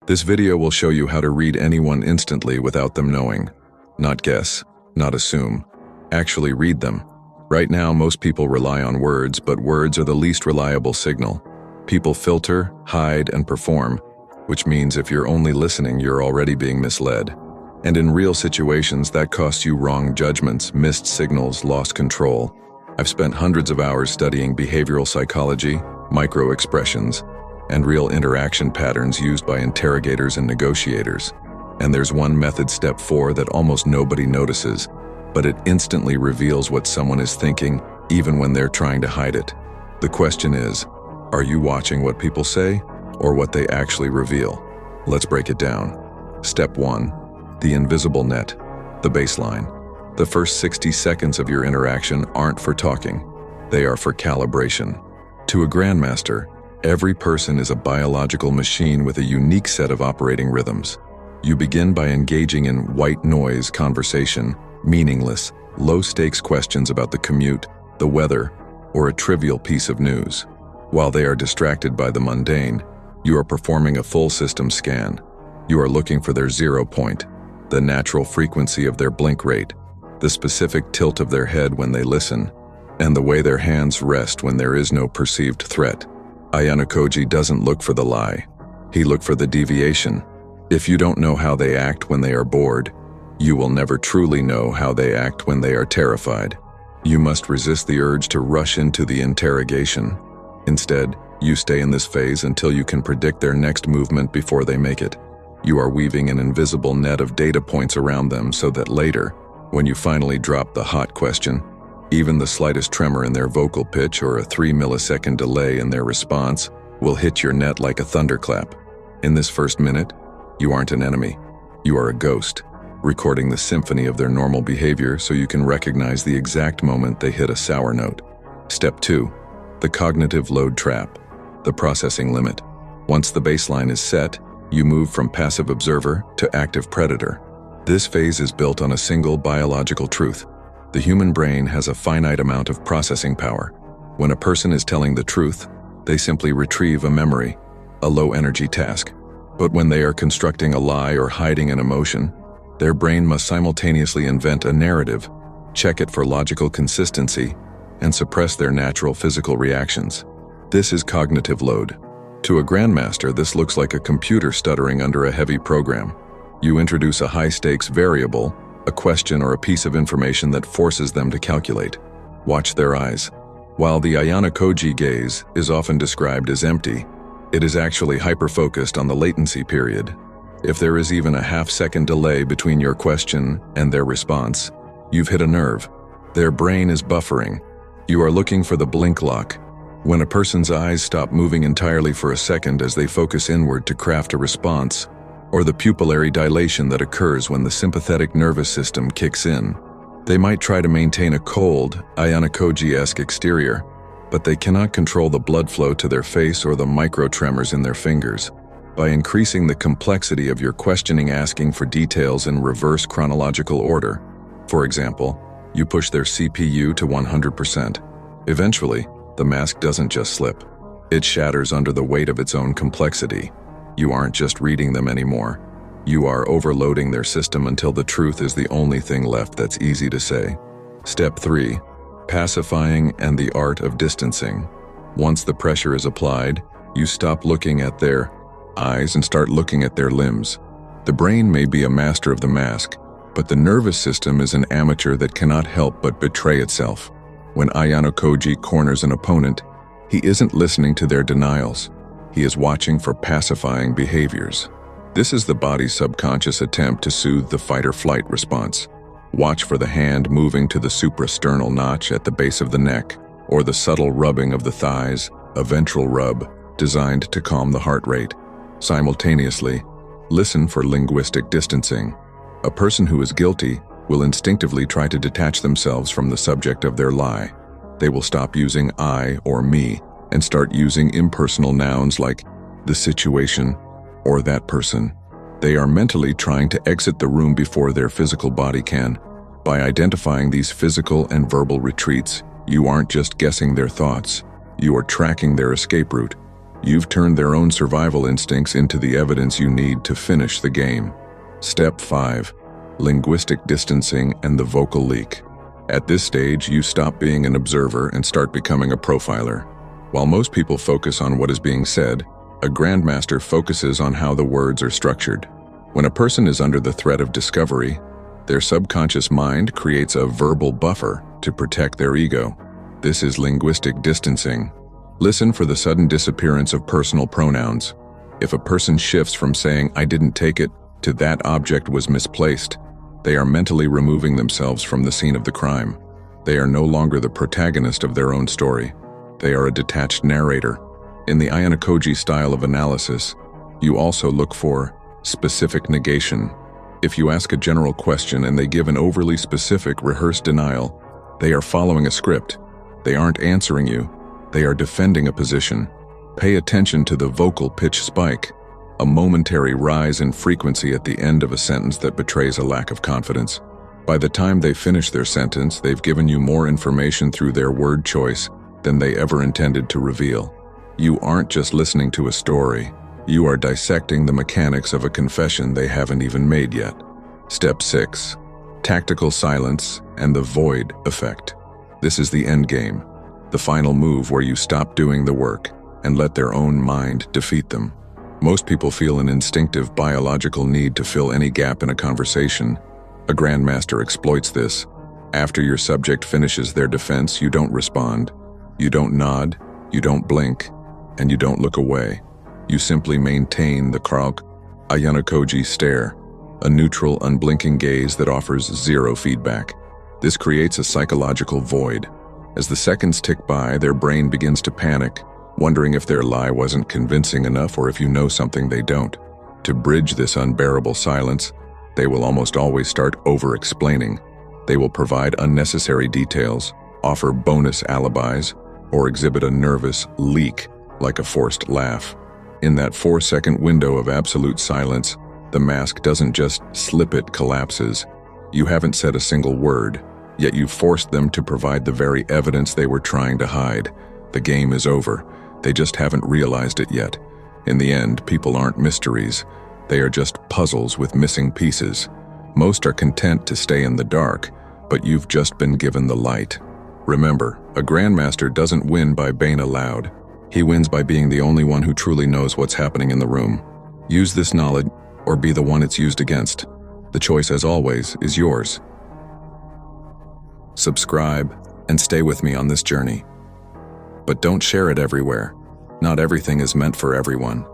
This video will show you how to read anyone instantly without them knowing. Not guess, not assume. Actually read them. Right now, most people rely on words, but words are the least reliable signal. People filter, hide, and perform, which means if you're only listening, you're already being misled. And in real situations, that costs you wrong judgments, missed signals, lost control. I've spent hundreds of hours studying behavioral psychology, micro-expressions, and real interaction patterns used by interrogators and negotiators. And there's one method, step 4, that almost nobody notices, but it instantly reveals what someone is thinking, even when they're trying to hide it. The question is, are you watching what people say, or what they actually reveal? Let's break it down. Step 1. The invisible net, the baseline. The first 60 seconds of your interaction aren't for talking. They are for calibration. To a grandmaster, every person is a biological machine with a unique set of operating rhythms. You begin by engaging in white noise conversation, meaningless, low-stakes questions about the commute, the weather, or a trivial piece of news. While they are distracted by the mundane, you are performing a full system scan. You are looking for their 0 point, the natural frequency of their blink rate, the specific tilt of their head when they listen, and the way their hands rest when there is no perceived threat. Ayanokoji doesn't look for the lie. He looks for the deviation. If you don't know how they act when they are bored, you will never truly know how they act when they are terrified. You must resist the urge to rush into the interrogation. Instead, you stay in this phase until you can predict their next movement before they make it. You are weaving an invisible net of data points around them so that later, when you finally drop the hot question, even the slightest tremor in their vocal pitch or a 3-millisecond delay in their response will hit your net like a thunderclap. In this first minute, you aren't an enemy. You are a ghost, recording the symphony of their normal behavior so you can recognize the exact moment they hit a sour note. Step 2. The cognitive load trap, the processing limit. Once the baseline is set, you move from passive observer to active predator. This phase is built on a single biological truth. The human brain has a finite amount of processing power. When a person is telling the truth, they simply retrieve a memory, a low-energy task. But when they are constructing a lie or hiding an emotion, their brain must simultaneously invent a narrative, check it for logical consistency, and suppress their natural physical reactions. This is cognitive load. To a grandmaster, this looks like a computer stuttering under a heavy program. You introduce a high-stakes variable, a question or a piece of information that forces them to calculate. Watch their eyes. While the Ayanokoji gaze is often described as empty, it is actually hyper-focused on the latency period. If there is even a half-second delay between your question and their response, you've hit a nerve. Their brain is buffering. You are looking for the blink lock, when a person's eyes stop moving entirely for a second as they focus inward to craft a response, or the pupillary dilation that occurs when the sympathetic nervous system kicks in. They might try to maintain a cold, Ayanokoji-esque exterior, but they cannot control the blood flow to their face or the micro-tremors in their fingers. By increasing the complexity of your questioning, asking for details in reverse chronological order, for example, you push their CPU to 100%. Eventually, the mask doesn't just slip. It shatters under the weight of its own complexity. You aren't just reading them anymore. You are overloading their system until the truth is the only thing left that's easy to say. Step 3. Pacifying and the art of distancing. Once the pressure is applied, you stop looking at their eyes and start looking at their limbs. The brain may be a master of the mask, but the nervous system is an amateur that cannot help but betray itself. When Ayanokoji corners an opponent, he isn't listening to their denials. He is watching for pacifying behaviors. This is the body's subconscious attempt to soothe the fight-or-flight response. Watch for the hand moving to the suprasternal notch at the base of the neck, or the subtle rubbing of the thighs, a ventral rub designed to calm the heart rate. Simultaneously, listen for linguistic distancing. A person who is guilty will instinctively try to detach themselves from the subject of their lie. They will stop using I or me and start using impersonal nouns like the situation or that person. They are mentally trying to exit the room before their physical body can. By identifying these physical and verbal retreats, you aren't just guessing their thoughts, you are tracking their escape route. You've turned their own survival instincts into the evidence you need to finish the game. Step 5. Linguistic distancing and the vocal leak. At this stage, you stop being an observer and start becoming a profiler. While most people focus on what is being said, a grandmaster focuses on how the words are structured. When a person is under the threat of discovery, their subconscious mind creates a verbal buffer to protect their ego. This is linguistic distancing. Listen for the sudden disappearance of personal pronouns. If a person shifts from saying, "I didn't take it," to "that object was misplaced," they are mentally removing themselves from the scene of the crime. They are no longer the protagonist of their own story. They are a detached narrator. In the Ayanokoji style of analysis, you also look for specific negation. If you ask a general question and they give an overly specific, rehearsed denial, they are following a script. They aren't answering you. They are defending a position. Pay attention to the vocal pitch spike, a momentary rise in frequency at the end of a sentence that betrays a lack of confidence. By the time they finish their sentence, they've given you more information through their word choice than they ever intended to reveal. You aren't just listening to a story. You are dissecting the mechanics of a confession they haven't even made yet. Step 6. Tactical silence and the void effect. This is the end game, the final move where you stop doing the work and let their own mind defeat them. Most people feel an instinctive biological need to fill any gap in a conversation. A grandmaster exploits this. After your subject finishes their defense, you don't respond. You don't nod, you don't blink, and you don't look away. You simply maintain the Ayanokoji stare, a neutral, unblinking gaze that offers zero feedback. This creates a psychological void. As the seconds tick by, their brain begins to panic, wondering if their lie wasn't convincing enough or if you know something they don't. To bridge this unbearable silence, they will almost always start over-explaining. They will provide unnecessary details, offer bonus alibis, or exhibit a nervous leak like a forced laugh. In that 4-second window of absolute silence, the mask doesn't just slip, it collapses. You haven't said a single word, yet you forced them to provide the very evidence they were trying to hide. The game is over. They just haven't realized it yet. In the end, people aren't mysteries. They are just puzzles with missing pieces. Most are content to stay in the dark, but you've just been given the light. Remember, a grandmaster doesn't win by being loud. He wins by being the only one who truly knows what's happening in the room. Use this knowledge, or be the one it's used against. The choice, as always, is yours. Subscribe and stay with me on this journey. But don't share it everywhere. Not everything is meant for everyone.